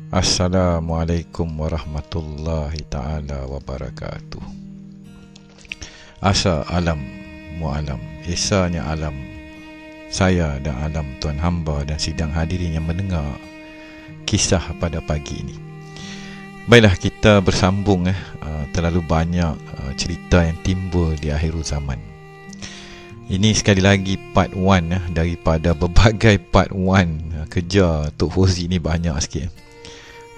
Assalamualaikum warahmatullahi ta'ala wabarakatuh. Asa alam mu'alam, esanya alam saya dan alam tuan hamba dan sidang hadirin yang mendengar kisah pada pagi ini. Baiklah, kita bersambung terlalu banyak cerita yang timbul di akhir zaman. Ini sekali lagi part 1 daripada berbagai part 1 kerja Tok Fauzi ni banyak sikit.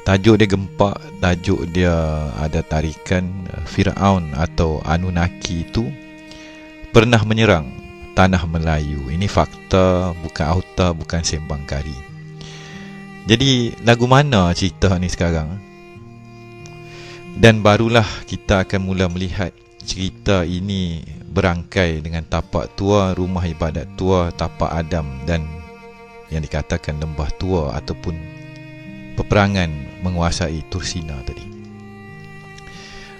Tajuk dia gempak, tajuk dia ada tarikan Firaun atau Anunnaki itu pernah menyerang tanah Melayu. Ini fakta, bukan auta, bukan sembang kari. Jadi lagu mana cerita ni sekarang? Dan barulah kita akan mula melihat cerita ini berangkai dengan tapak tua, rumah ibadat tua, tapak Adam dan yang dikatakan lembah tua ataupun peperangan menguasai Tursina tadi.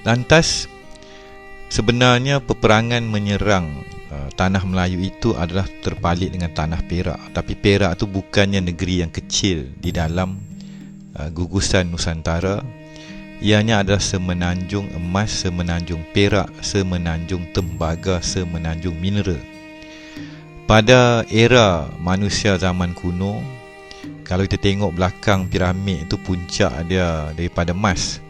Lantas sebenarnya peperangan menyerang tanah Melayu itu adalah terpalit dengan tanah Perak. Tapi Perak itu bukannya negeri yang kecil di dalam gugusan Nusantara. Ianya adalah semenanjung emas, semenanjung perak, semenanjung tembaga, semenanjung mineral. Pada era manusia zaman kuno, kalau kita tengok belakang piramid itu puncak dia daripada emas.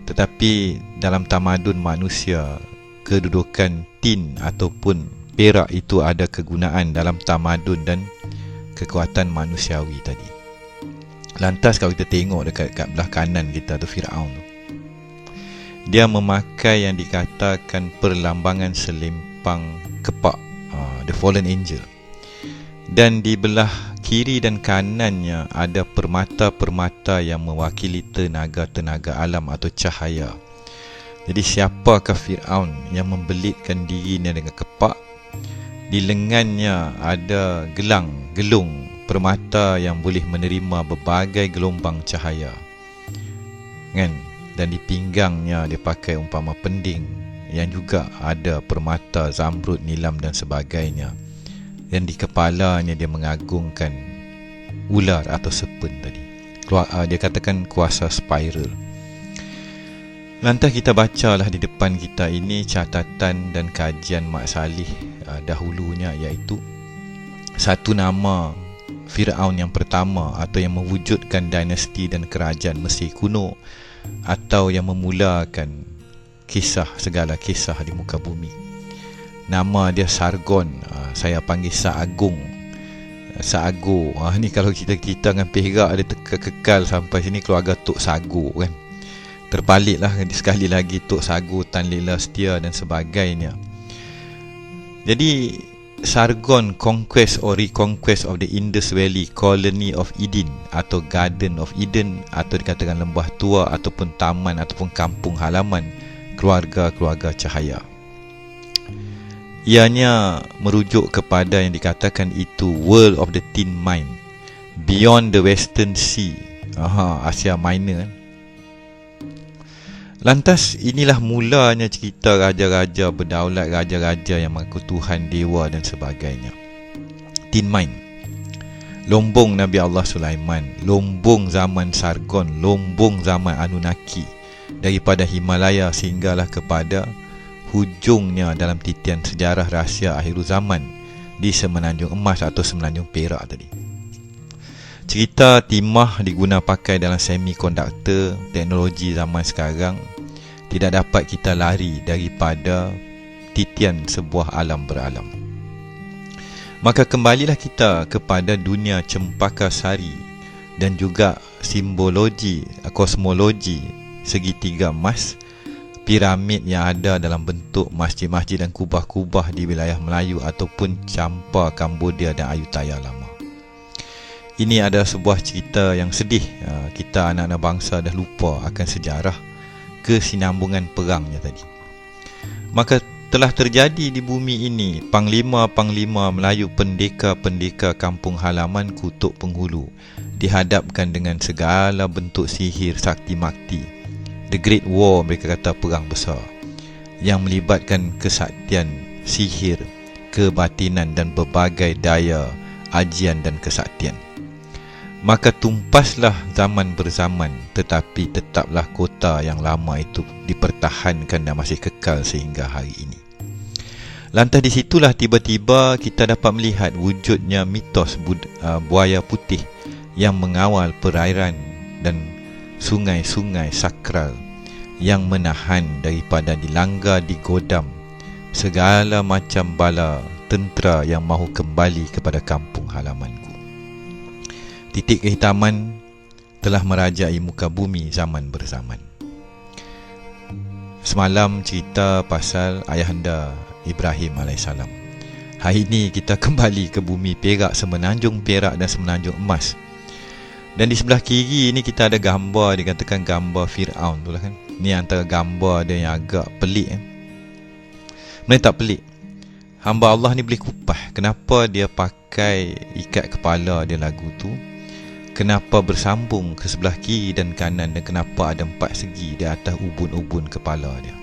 Tetapi dalam tamadun manusia, kedudukan tin ataupun perak itu ada kegunaan dalam tamadun dan kekuatan manusiawi tadi. Lantas kalau kita tengok dekat belah kanan kita tu Firaun tu, dia memakai yang dikatakan perlambangan selempang kepak, the fallen angel. Dan di belah kiri dan kanannya ada permata-permata yang mewakili tenaga-tenaga alam atau cahaya. Jadi siapakah Firaun yang membelitkan dirinya dengan kepak? Di lengannya ada gelung permata yang boleh menerima berbagai gelombang cahaya, kan? Dan di pinggangnya dia pakai umpama pending yang juga ada permata zamrud, nilam dan sebagainya. Dan di kepalanya dia mengagungkan ular atau serpent tadi. Dia katakan kuasa spiral. Lantas kita bacalah di depan kita ini catatan dan kajian Mak Salih dahulunya, iaitu satu nama Firaun yang pertama atau yang mewujudkan dinasti dan kerajaan Mesir kuno, atau yang memulakan segala kisah di muka bumi. Nama dia Sargon. Saya panggil Saagung, Saago. Ni kalau kita dengan Perak dia kekal sampai sini, keluarga Tok Sago, kan. Terpalit lah sekali lagi Tok Sago, Tan Lela Setia dan sebagainya. Jadi Sargon conquest or reconquest of the Indus Valley Colony of Eden atau Garden of Eden, atau dikatakan lembah tua ataupun taman ataupun kampung halaman keluarga-keluarga cahaya. Ianya merujuk kepada yang dikatakan itu world of the tin mine beyond the western sea, Asia Minor. Lantas inilah mulanya cerita raja-raja berdaulat, raja-raja yang mengaku Tuhan, dewa dan sebagainya. Tin mine, lombong Nabi Allah Sulaiman, lombong zaman Sargon, lombong zaman Anunnaki, daripada Himalaya sehinggalah kepada hujungnya dalam titian sejarah rahsia akhir zaman di semenanjung emas atau semenanjung perak tadi. Cerita timah diguna pakai dalam semikonduktor, teknologi zaman sekarang. Tidak dapat kita lari daripada titian sebuah alam beralam. Maka kembalilah kita kepada dunia cempaka sari dan juga simbologi, kosmologi segitiga emas, piramid yang ada dalam bentuk masjid-masjid dan kubah-kubah di wilayah Melayu ataupun Champa, Cambodia dan Ayutthaya lama. Ini adalah sebuah cerita yang sedih. Kita anak-anak bangsa dah lupa akan sejarah kesinambungan perangnya tadi. Maka telah terjadi di bumi ini panglima-panglima Melayu, pendekar-pendekar kampung halaman Kutuk Penghulu dihadapkan dengan segala bentuk sihir sakti makti. The Great War, mereka kata perang besar yang melibatkan kesaktian, sihir, kebatinan dan berbagai daya ajian dan kesaktian. maka tumpaslah zaman berzaman, tetapi tetaplah kota yang lama itu dipertahankan dan masih kekal sehingga hari ini. Lantas di situlah tiba-tiba kita dapat melihat wujudnya mitos buaya putih yang mengawal perairan dan sungai-sungai sakral yang menahan daripada dilanggar digodam segala macam bala tentera yang mahu kembali kepada kampung halamanku. Titik kehitaman telah merajai muka bumi zaman berzaman. Semalam cerita pasal ayahanda Ibrahim AS. Hari ini kita kembali ke bumi Perak, semenanjung perak dan semenanjung emas. Dan di sebelah kiri ni kita ada gambar, dikatakan gambar Fir'aun tu lah kan. Ni antara gambar dia yang agak pelik kan. Mereka tak pelik. Hamba Allah ni boleh kupas kenapa dia pakai ikat kepala dia lagu tu, kenapa bersambung ke sebelah kiri dan kanan, dan kenapa ada 4 segi di atas ubun-ubun kepala dia.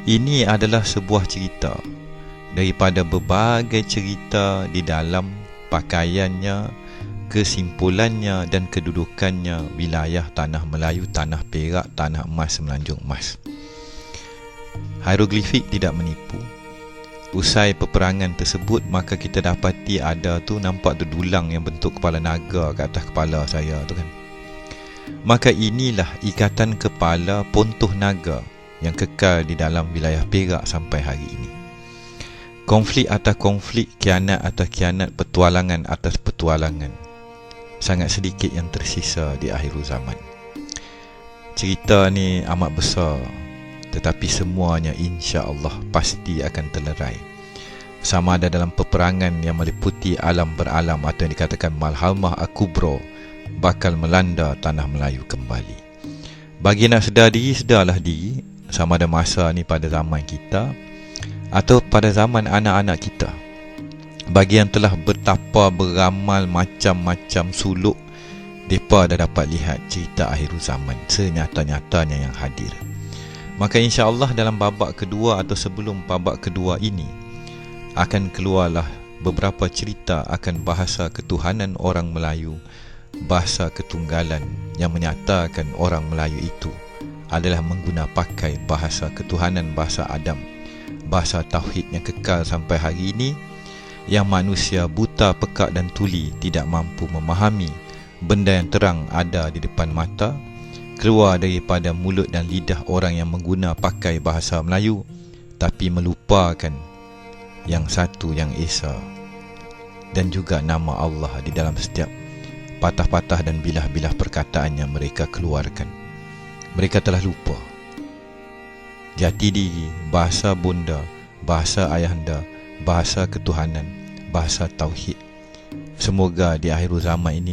Ini adalah sebuah cerita daripada berbagai cerita di dalam pakaiannya, kesimpulannya dan kedudukannya wilayah Tanah Melayu, Tanah Perak, Tanah Emas, Semenanjung Emas. Hieroglifik tidak menipu. Usai peperangan tersebut, maka kita dapati ada tu, nampak tu dulang yang bentuk kepala naga kat atas kepala saya tu kan. Maka inilah ikatan kepala pontoh naga yang kekal di dalam wilayah Perak sampai hari ini. Konflik atas konflik, kianat atas kianat, petualangan atas petualangan. Sangat sedikit yang tersisa di akhir zaman. Cerita ni amat besar, tetapi semuanya insya-Allah pasti akan terlerai. Sama ada dalam peperangan yang meliputi alam beralam atau yang dikatakan Malhamah Al-Kubra bakal melanda Tanah Melayu kembali. Bagi nak sedar diri, sedarlah diri. Sama ada masa ni pada zaman kita atau pada zaman anak-anak kita. Bagi yang telah bertapa beramal macam-macam suluk, mereka dah dapat lihat cerita akhir zaman senyata-nyatanya yang hadir. Maka insya-Allah dalam babak kedua atau sebelum babak kedua ini akan keluarlah beberapa cerita akan bahasa ketuhanan orang Melayu, bahasa ketunggalan yang menyatakan orang Melayu itu adalah mengguna pakai bahasa ketuhanan, bahasa Adam, bahasa tauhid yang kekal sampai hari ini, yang manusia buta, pekak dan tuli tidak mampu memahami benda yang terang ada di depan mata, keluar daripada mulut dan lidah orang yang mengguna pakai bahasa Melayu, tapi melupakan yang satu yang esa dan juga nama Allah di dalam setiap patah-patah dan bilah-bilah perkataan yang mereka keluarkan. Mereka telah lupa jati diri, bahasa bonda, bahasa ayahanda, bahasa ketuhanan, bahasa tauhid. Semoga di akhir zaman ini